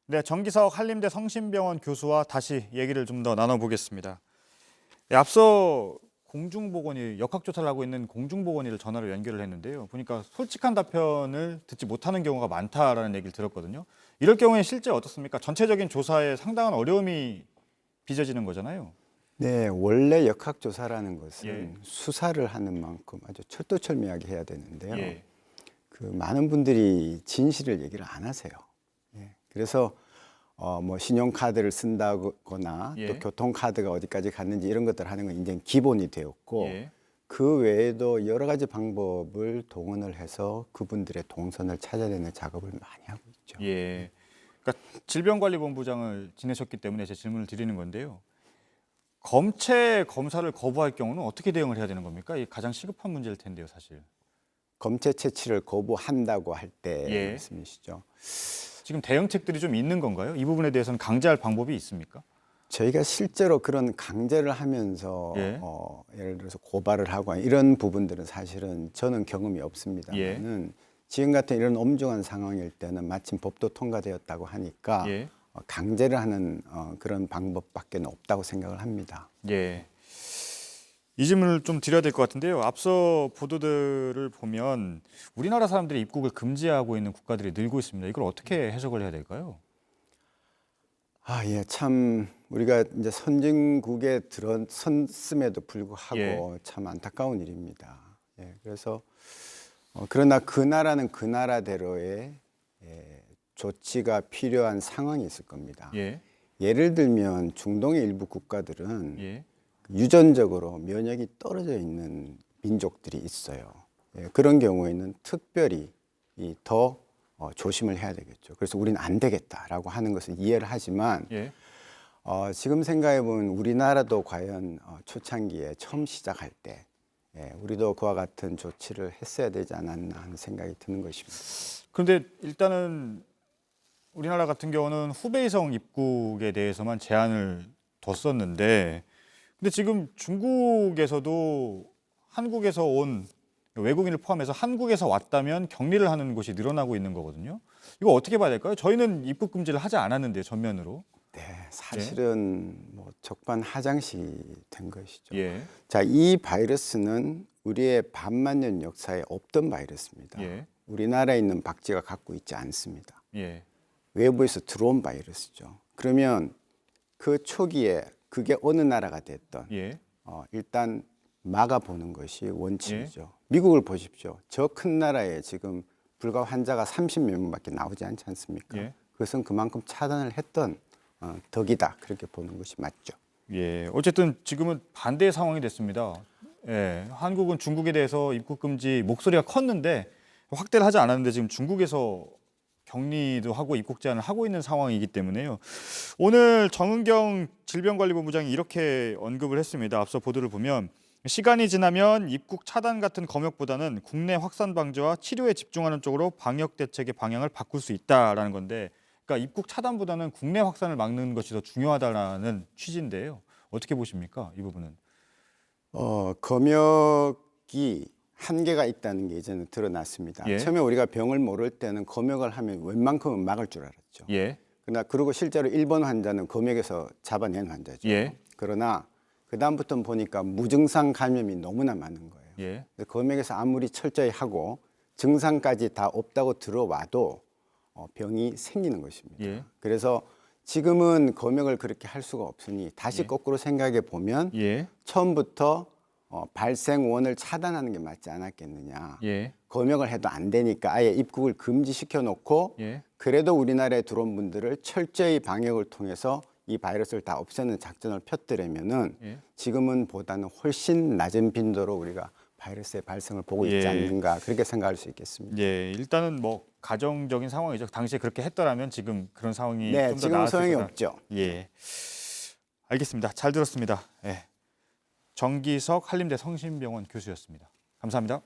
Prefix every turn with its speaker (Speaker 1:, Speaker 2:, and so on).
Speaker 1: 네, 정기석 한림대 성심병원 교수와 다시 얘기를 좀 더 나눠보겠습니다. 네, 앞서 공중보건의 역학조사를 하고 있는 공중보건의를 전화로 연결을 했는데요. 보니까 솔직한 답변을 듣지 못하는 경우가 많다라는 얘기를 들었거든요. 이럴 경우에 실제 어떻습니까? 전체적인 조사에 상당한 어려움이 빚어지는 거잖아요.
Speaker 2: 네, 원래 역학조사라는 것은
Speaker 1: 예.
Speaker 2: 수사를 하는 만큼 아주 철두철미하게 해야 되는데요.
Speaker 1: 예.
Speaker 2: 그 많은 분들이 진실을 얘기를 안 하세요. 예. 그래서 뭐 신용카드를 쓴다거나
Speaker 1: 예.
Speaker 2: 또 교통카드가 어디까지 갔는지 이런 것들 하는 건 이제 기본이 되었고
Speaker 1: 예.
Speaker 2: 그 외에도 여러 가지 방법을 동원을 해서 그분들의 동선을 찾아내는 작업을 많이 하고 있죠.
Speaker 1: 예. 그러니까 질병관리본부장을 지내셨기 때문에 제 질문을 드리는 건데요. 검체 검사를 거부할 경우는 어떻게 대응을 해야 되는 겁니까? 이게 가장 시급한 문제일 텐데요, 사실.
Speaker 2: 검체 채취를 거부한다고 할 때
Speaker 1: 예.
Speaker 2: 말씀이시죠.
Speaker 1: 지금 대응책들이 좀 있는 건가요? 이 부분에 대해서는 강제할 방법이 있습니까?
Speaker 2: 저희가 실제로 그런 강제를 하면서
Speaker 1: 예.
Speaker 2: 예를 들어서 고발을 하고 이런 부분들은 사실은 저는 경험이 없습니다만은 지금 같은 이런 엄중한 상황일 때는 마침 법도 통과되었다고 하니까
Speaker 1: 예.
Speaker 2: 강제를 하는 그런 방법밖에 없다고 생각을 합니다.
Speaker 1: 예. 이 질문을 좀 드려야 될 것 같은데요. 앞서 보도들을 보면 우리나라 사람들이 입국을 금지하고 있는 국가들이 늘고 있습니다. 이걸 어떻게 해석을 해야 될까요?
Speaker 2: 예, 참 우리가 이제 선진국에 들어섰음에도 불구하고 참 안타까운 일입니다. 예, 그래서 그러나 그 나라는 그 나라대로의 조치가 필요한 상황이 있을 겁니다.
Speaker 1: 예.
Speaker 2: 예를 들면 중동의 일부 국가들은
Speaker 1: 예.
Speaker 2: 유전적으로 면역이 떨어져 있는 민족들이 있어요. 예, 그런 경우에는 특별히 더 조심을 해야 되겠죠. 그래서 우리는 안 되겠다라고 하는 것을 이해를 하지만
Speaker 1: 예.
Speaker 2: 지금 생각해 보면 우리나라도 과연 초창기에 처음 시작할 때 우리도 그와 같은 조치를 했어야 되지 않았나 하는 생각이 드는 것입니다.
Speaker 1: 그런데 일단은 우리나라 같은 경우는 후베이성 입국에 대해서만 제한을 뒀었는데 근데 지금 중국에서도 한국에서 온 외국인을 포함해서 한국에서 왔다면 격리를 하는 곳이 늘어나고 있는 거거든요. 이거 어떻게 봐야 될까요? 저희는 입국 금지를 하지 않았는데 전면으로.
Speaker 2: 네, 사실은 뭐 적반하장시 된 것이죠.
Speaker 1: 예.
Speaker 2: 자, 이 바이러스는 우리의 반만년 역사에 없던 바이러스입니다.
Speaker 1: 예.
Speaker 2: 우리나라에 있는 박쥐가 갖고 있지 않습니다.
Speaker 1: 예.
Speaker 2: 외부에서 들어온 바이러스죠. 그러면 그 초기에 그게 어느 나라가 됐던
Speaker 1: 예.
Speaker 2: 일단 막아보는 것이 원칙이죠. 미국을 보십시오. 저 큰 나라에 지금 불과 환자가 30몇 명밖에 나오지 않지 않습니까?
Speaker 1: 예.
Speaker 2: 그것은 그만큼 차단을 했던 덕이다. 그렇게 보는 것이 맞죠.
Speaker 1: 예. 어쨌든 지금은 반대의 상황이 됐습니다. 예. 한국은 중국에 대해서 입국 금지 목소리가 컸는데 확대를 하지 않았는데 지금 중국에서 격리도 하고 입국 제한을 하고 있는 상황이기 때문에요. 오늘 정은경 질병관리본부장이 이렇게 언급을 했습니다. 앞서 보도를 보면 시간이 지나면 입국 차단 같은 검역보다는 국내 확산 방지와 치료에 집중하는 쪽으로 방역 대책의 방향을 바꿀 수 있다라는 건데, 그러니까 입국 차단보다는 국내 확산을 막는 것이 더 중요하다라는 취지인데요. 어떻게 보십니까? 이 부분은?
Speaker 2: 검역이 한계가 있다는 게 이제는 드러났습니다.
Speaker 1: 예.
Speaker 2: 처음에 우리가 병을 모를 때는 검역을 하면 웬만큼은 막을 줄 알았죠.
Speaker 1: 예.
Speaker 2: 그리고 실제로 일본 환자는 검역에서 잡아낸 환자죠.
Speaker 1: 예.
Speaker 2: 그러나 그다음부터는 보니까 무증상 감염이 너무나 많은 거예요.
Speaker 1: 예.
Speaker 2: 검역에서 아무리 철저히 하고 증상까지 다 없다고 들어와도 병이 생기는 것입니다.
Speaker 1: 예.
Speaker 2: 그래서 지금은 검역을 그렇게 할 수가 없으니 다시
Speaker 1: 예.
Speaker 2: 거꾸로 생각해 보면
Speaker 1: 예.
Speaker 2: 처음부터 발생원을 차단하는 게 맞지 않았겠느냐.
Speaker 1: 예.
Speaker 2: 검역을 해도 안 되니까 아예 입국을 금지시켜 놓고
Speaker 1: 예.
Speaker 2: 그래도 우리나라에 들어온 분들을 철저히 방역을 통해서 이 바이러스를 다 없애는 작전을 폈더라면은
Speaker 1: 예.
Speaker 2: 지금은 보다는 훨씬 낮은 빈도로 우리가 바이러스의 발생을 보고 있지
Speaker 1: 예.
Speaker 2: 않는가 그렇게 생각할 수 있겠습니다.
Speaker 1: 예, 일단은 뭐 가정적인 상황이죠. 당시에 그렇게 했더라면 지금 그런 상황이
Speaker 2: 네,
Speaker 1: 좀 더
Speaker 2: 지금
Speaker 1: 나았을
Speaker 2: 소용이
Speaker 1: 거다.
Speaker 2: 없죠.
Speaker 1: 예, 알겠습니다. 잘 들었습니다. 예, 정기석 한림대 성심병원 교수였습니다. 감사합니다.